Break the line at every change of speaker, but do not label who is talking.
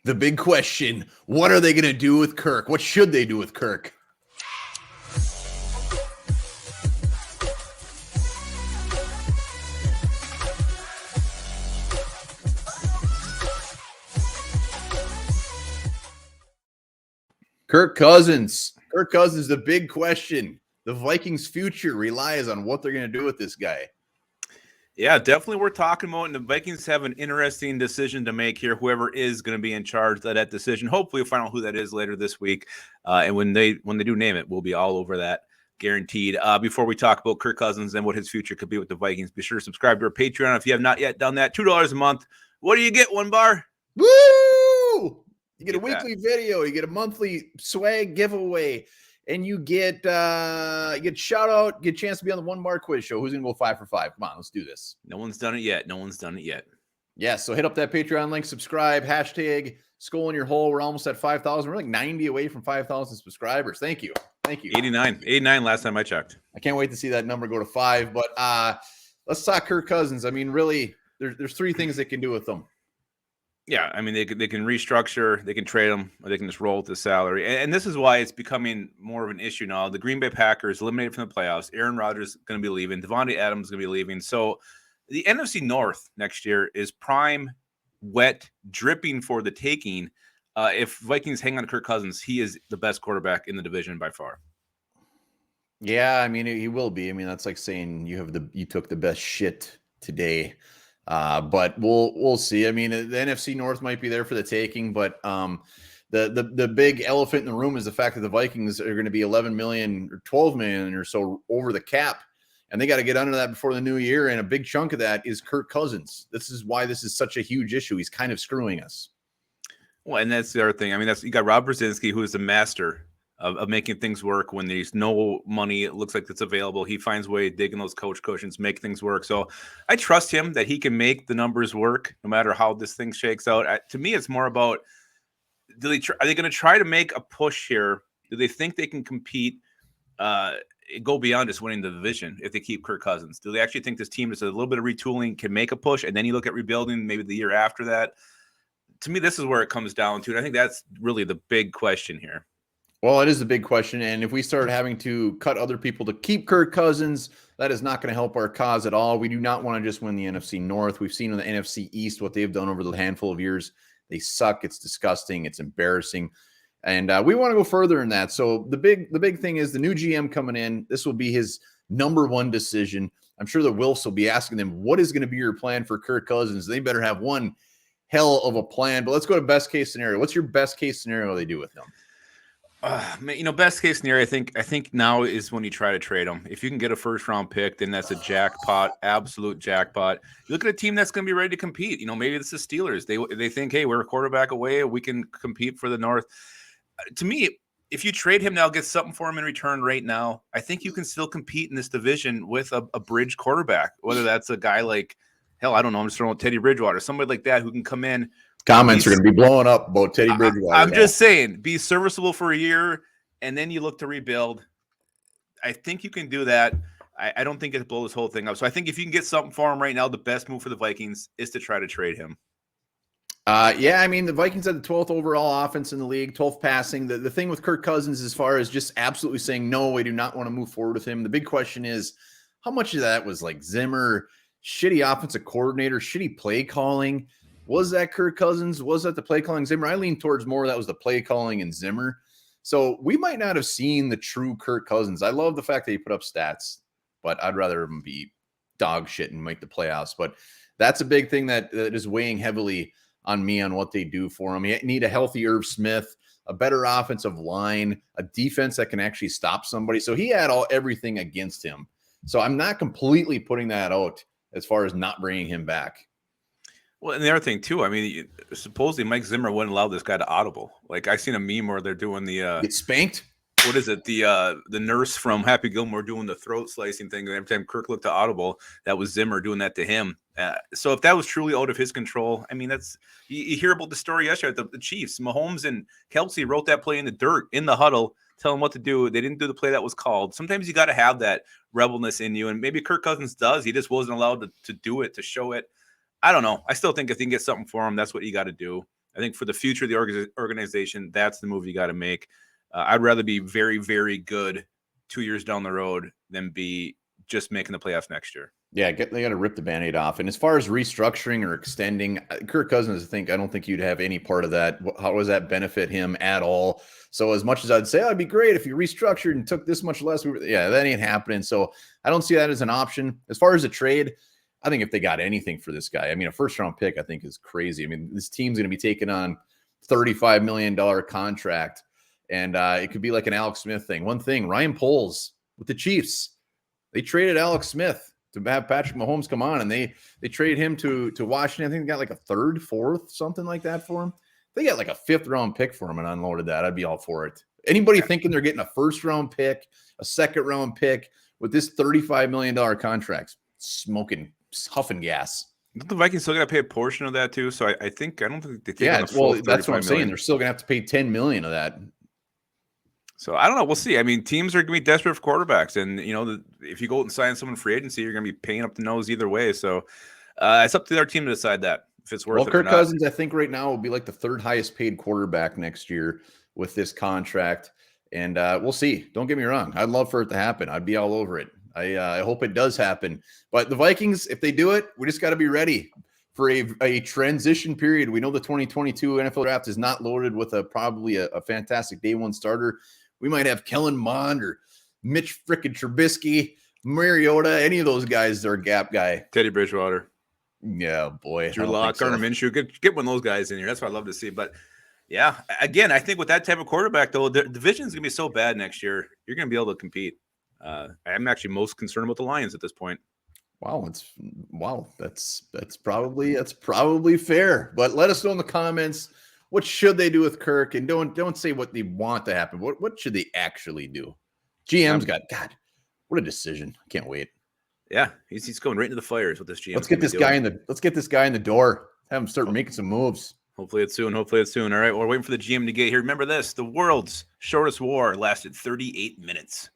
the big question. What are they going to do with Kirk? What should they do with Kirk? Kirk Cousins. Kirk Cousins, the big question. The Vikings' future relies on what they're going to do with this guy.
Yeah, definitely worth talking about. And the Vikings have an interesting decision to make here. Whoever is going to be in charge of that decision, hopefully we'll find out who that is later this week. And when they do name it, we'll be all over that, guaranteed. Before we talk about Kirk Cousins and what his future could be with the Vikings, be sure to subscribe to our Patreon if you have not yet done that. $2 a month. What do you get, one bar?
Woo! You get a weekly video, you get a monthly swag giveaway, and you get shout out, get a chance to be on the One Bar Quiz Show. Who's gonna go 5 for 5? Come on, let's do this.
No one's done it yet.
Yeah, so hit up that Patreon link, subscribe, hashtag skull in your hole. We're almost at 5,000. We're like 90 away from 5,000 subscribers. Thank you.
89 last time I checked.
I can't wait to see that number go to 5. But let's talk Kirk Cousins. I mean, really, there's 3 things they can do with them.
Yeah, I mean, they can restructure, they can trade him, or they can just roll with the salary. And this is why it's becoming more of an issue now. The Green Bay Packers eliminated from the playoffs. Aaron Rodgers is going to be leaving. Devontae Adams is going to be leaving. So the NFC North next year is prime, wet, dripping for the taking. If Vikings hang on to Kirk Cousins, he is the best quarterback in the division by far.
Yeah, I mean, he will be. I mean, that's like saying you took the best shit today. But we'll see. I mean, the NFC North might be there for the taking, but the big elephant in the room is the fact that the Vikings are going to be 11 million or 12 million or so over the cap, and they got to get under that before the new year. And a big chunk of that is Kirk Cousins. This is why this is such a huge issue. He's kind of screwing us.
Well, and that's the other thing. I mean, you got Rob Brzezinski, who is the master of making things work when there's no money. It looks like it's available. He finds a way, digging those coach cushions, make things work. So I trust him that he can make the numbers work no matter how this thing shakes out. To me, it's more about, are they going to try to make a push here? Do they think they can compete, go beyond just winning the division if they keep Kirk Cousins? Do they actually think this team is a little bit of retooling, can make a push, and then you look at rebuilding maybe the year after that? To me, this is where it comes down to, and I think that's really the big question here.
Well, it is a big question, and if we start having to cut other people to keep Kirk Cousins, that is not going to help our cause at all. We do not want to just win the NFC North. We've seen in the NFC East what they've done over the handful of years. They suck. It's disgusting. It's embarrassing, and we want to go further in that. So the big thing is the new GM coming in. This will be his number one decision. I'm sure the Wilfs will be asking them, what is going to be your plan for Kirk Cousins? They better have one hell of a plan. But let's go to best case scenario. What's your best case scenario they do with him?
Best case scenario, I think now is when you try to trade him. If you can get a first round pick, then that's a jackpot, absolute jackpot. You look at a team that's going to be ready to compete. Maybe it's the Steelers. They think, hey, we're a quarterback away. We can compete for the North. To me, if you trade him now, get something for him in return right now, I think you can still compete in this division with a bridge quarterback, whether that's a guy like, hell, I don't know, I'm just throwing Teddy Bridgewater, somebody like that who can come in.
Comments are going to be blowing up about Teddy Bridgewater.
I'm just saying, be serviceable for a year, and then you look to rebuild. I think you can do that. I don't think it'll blow this whole thing up. So I think if you can get something for him right now, the best move for the Vikings is to try to trade him.
Yeah, I mean, the Vikings had the 12th overall offense in the league, 12th passing. The thing with Kirk Cousins, as far as just absolutely saying, no, we do not want to move forward with him. The big question is, how much of that was like Zimmer, shitty offensive coordinator, shitty play calling? Was that Kirk Cousins? Was that the play calling Zimmer? I lean towards more that was the play calling and Zimmer. So we might not have seen the true Kirk Cousins. I love the fact that he put up stats, but I'd rather him be dog shit and make the playoffs. But that's a big thing that is weighing heavily on me on what they do for him. You need a healthy Irv Smith, a better offensive line, a defense that can actually stop somebody. So he had everything against him. So I'm not completely putting that out as far as not bringing him back.
Well, and the other thing too, I mean, supposedly Mike Zimmer wouldn't allow this guy to audible. Like I seen a meme where they're doing the
get spanked.
What is it? The nurse from Happy Gilmore doing the throat slicing thing. Every time Kirk looked to audible, that was Zimmer doing that to him. So if that was truly out of his control, I mean, that's you hear about the story yesterday at the Chiefs. Mahomes and Kelsey wrote that play in the dirt in the huddle, telling what to do. They didn't do the play that was called. Sometimes you got to have that rebelness in you, and maybe Kirk Cousins does. He just wasn't allowed to do it, to show it. I don't know. I still think if you can get something for him, that's what you got to do. I think for the future of the organization, that's the move you got to make. I'd rather be very, very good 2 years down the road than be just making the playoffs next year.
Yeah, they got to rip the Band-Aid off. And as far as restructuring or extending, Kirk Cousins, I don't think you'd have any part of that. How does that benefit him at all? So as much as I'd say, it'd be great if you restructured and took this much less, that ain't happening. So I don't see that as an option. As far as a trade, I think if they got anything for this guy, I mean, a first-round pick, I think is crazy. I mean, this team's going to be taking on $35 million contract, and it could be like an Alex Smith thing. One thing, Ryan Poles with the Chiefs, they traded Alex Smith to have Patrick Mahomes come on, and they traded him to Washington. I think they got like a third, fourth, something like that for him. They got like a 5th-round pick for him and unloaded that. I'd be all for it. Anybody thinking they're getting a 1st-round pick, a 2nd-round pick with this $35 million contract, smoking, huffing gas.
The Vikings still got to pay a portion of that too. So I don't think they take on the
well,
full
that's what I'm saying.
million.
They're still gonna have to pay $10 million of that.
So I don't know. We'll see. I mean, teams are going to be desperate for quarterbacks, and if you go out and sign someone free agency, you're going to be paying up the nose either way. So it's up to their team to decide that if it's worth it.
Kirk Cousins, I think right now will be like the 3rd highest paid quarterback next year with this contract, and we'll see. Don't get me wrong. I'd love for it to happen. I'd be all over it. I hope it does happen. But the Vikings, if they do it, we just got to be ready for a transition period. We know the 2022 NFL draft is not loaded with probably a fantastic day one starter. We might have Kellen Mond or Mitch frickin' Trubisky, Mariota, any of those guys that are a gap guy.
Teddy Bridgewater.
Yeah, boy.
Drew Lock, Gardner Minshew. Get one of those guys in here. That's what I'd love to see. But yeah, again, I think with that type of quarterback, though, the division is going to be so bad next year. You're going to be able to compete. I'm actually most concerned about the Lions at this point.
Wow, that's probably fair. But let us know in the comments, what should they do with Kirk? And don't say what they want to happen. What should they actually do? GM's got, God, what a decision. I can't wait.
Yeah, he's going right into the fires with this GM.
Let's get this guy in the door. Have him start making some moves.
Hopefully it's soon. All right, we're waiting for the GM to get here. Remember this, the world's shortest war lasted 38 minutes.